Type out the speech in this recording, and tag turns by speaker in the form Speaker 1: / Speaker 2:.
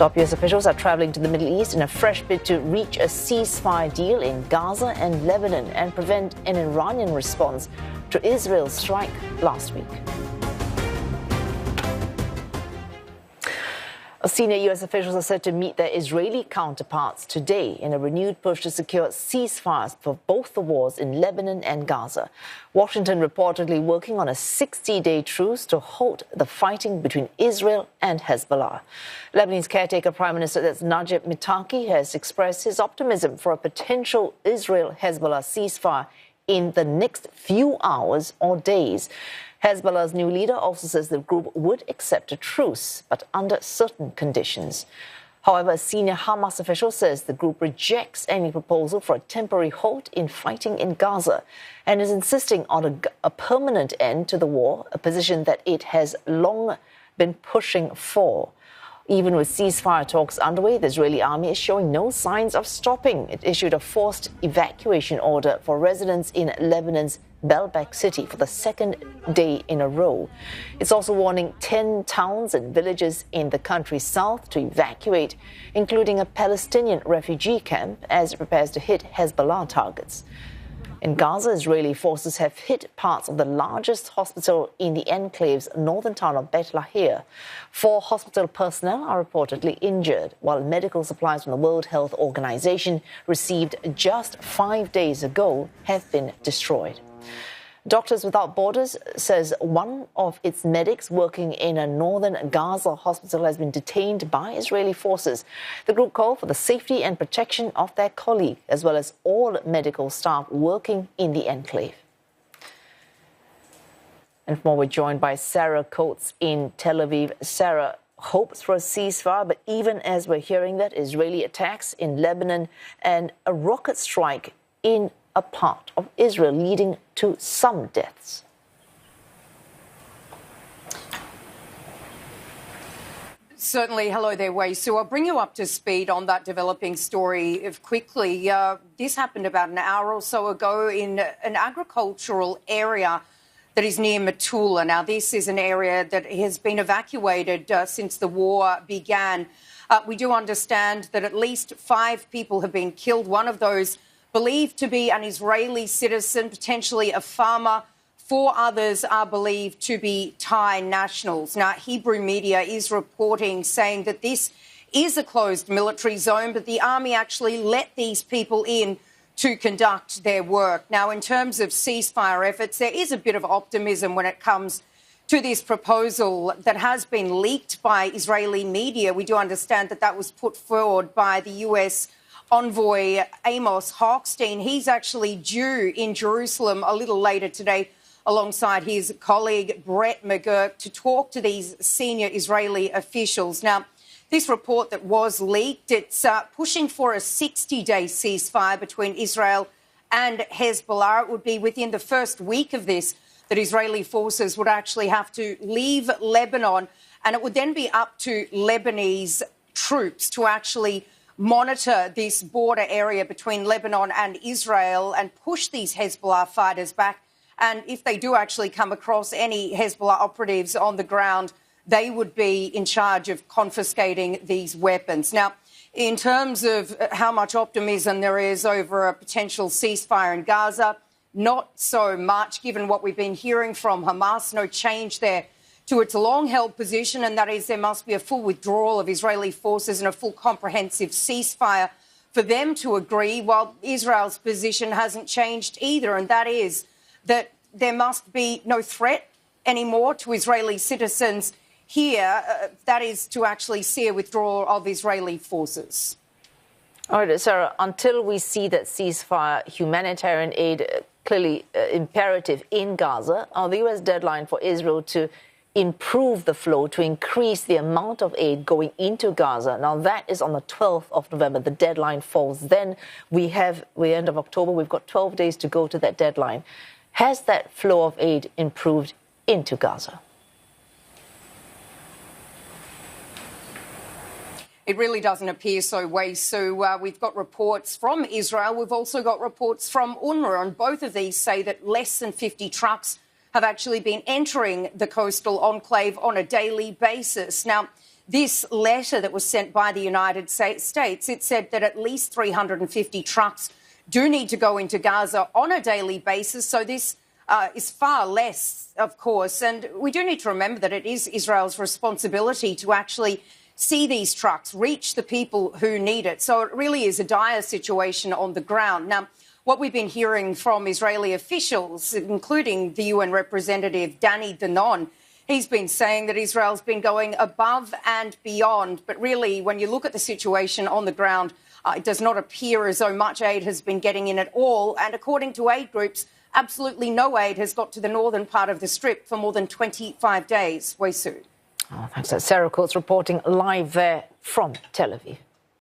Speaker 1: Top US officials are traveling to the Middle East in a fresh bid to reach a ceasefire deal in Gaza and Lebanon and prevent an Iranian response to Israel's strike last week. Senior U.S. officials are set to meet their Israeli counterparts today in a renewed push to secure ceasefires for both the wars in Lebanon and Gaza. Washington reportedly working on a 60-day truce to halt the fighting between Israel and Hezbollah. Lebanese caretaker Prime Minister Najib Mikati has expressed his optimism for a potential Israel-Hezbollah ceasefire in the next few hours or days. Hezbollah's new leader also says the group would accept a truce, but under certain conditions. However, a senior Hamas official says the group rejects any proposal for a temporary halt in fighting in Gaza and is insisting on a permanent end to the war, a position that it has long been pushing for. Even with ceasefire talks underway, the Israeli army is showing no signs of stopping. It issued a forced evacuation order for residents in Lebanon's Baalbek city for the second day in a row. It's also warning 10 towns and villages in the country's south to evacuate, including a Palestinian refugee camp, as it prepares to hit Hezbollah targets. In Gaza, Israeli forces have hit parts of the largest hospital in the enclave's northern town of Beit Lahir. 4 hospital personnel are reportedly injured, while medical supplies from the World Health Organization received just 5 days ago have been destroyed. Doctors Without Borders says one of its medics working in a northern Gaza hospital has been detained by Israeli forces. The group called for the safety and protection of their colleague, as well as all medical staff working in the enclave. And for more, we're joined by Sarah Coates in Tel Aviv. Sarah, hopes for a ceasefire, but even as we're hearing that, Israeli attacks in Lebanon and a rocket strike in a part of Israel, leading to some deaths.
Speaker 2: Certainly. Hello there, Wei. So I'll bring you up to speed on that developing story quickly. This happened about an hour or so ago in an agricultural area that is near Metula. Now, this is an area that has been evacuated since the war began. We do understand that at least 5 people have been killed. One of those believed to be an Israeli citizen, potentially a farmer. 4 others are believed to be Thai nationals. Now, Hebrew media is reporting saying that this is a closed military zone, but the army actually let these people in to conduct their work. Now, in terms of ceasefire efforts, there is a bit of optimism when it comes to this proposal that has been leaked by Israeli media. We do understand that that was put forward by the US envoy Amos Hochstein. He's actually due in Jerusalem a little later today alongside his colleague Brett McGurk to talk to these senior Israeli officials. Now, this report that was leaked, it's pushing for a 60-day ceasefire between Israel and Hezbollah. It would be within the first week of this that Israeli forces would actually have to leave Lebanon, and it would then be up to Lebanese troops to actually monitor this border area between Lebanon and Israel and push these Hezbollah fighters back. And if they do actually come across any Hezbollah operatives on the ground, they would be in charge of confiscating these weapons. Now, in terms of how much optimism there is over a potential ceasefire in Gaza, not so much, given what we've been hearing from Hamas. No change there to its long-held position, and that is there must be a full withdrawal of Israeli forces and a full comprehensive ceasefire for them to agree, while Israel's position hasn't changed either, and that is that there must be no threat anymore to Israeli citizens here. That is to actually see a withdrawal of Israeli forces.
Speaker 1: All right, Sarah, until we see that ceasefire, humanitarian aid clearly imperative in Gaza, the U.S. deadline for Israel to improve the flow, to increase the amount of aid going into Gaza. Now, that is on the 12th of November. The deadline falls then. We're end of October. We've got 12 days to go to that deadline. Has that flow of aid improved into Gaza?
Speaker 2: It really doesn't appear so, Wei. So we've got reports from Israel. We've also got reports from UNRWA, and both of these say that less than 50 trucks have actually been entering the coastal enclave on a daily basis. Now, this letter that was sent by the United States, it said that at least 350 trucks do need to go into Gaza on a daily basis. So this is far less, of course. And we do need to remember that it is Israel's responsibility to actually see these trucks reach the people who need it. So it really is a dire situation on the ground. Now, what we've been hearing from Israeli officials, including the UN representative Danny Danon, he's been saying that Israel's been going above and beyond. But really, when you look at the situation on the ground, it does not appear as though much aid has been getting in at all. And according to aid groups, absolutely no aid has got to the northern part of the Strip for more than 25 days. Wei Su.
Speaker 1: Oh, thanks. Sarah Coates reporting live there from Tel Aviv.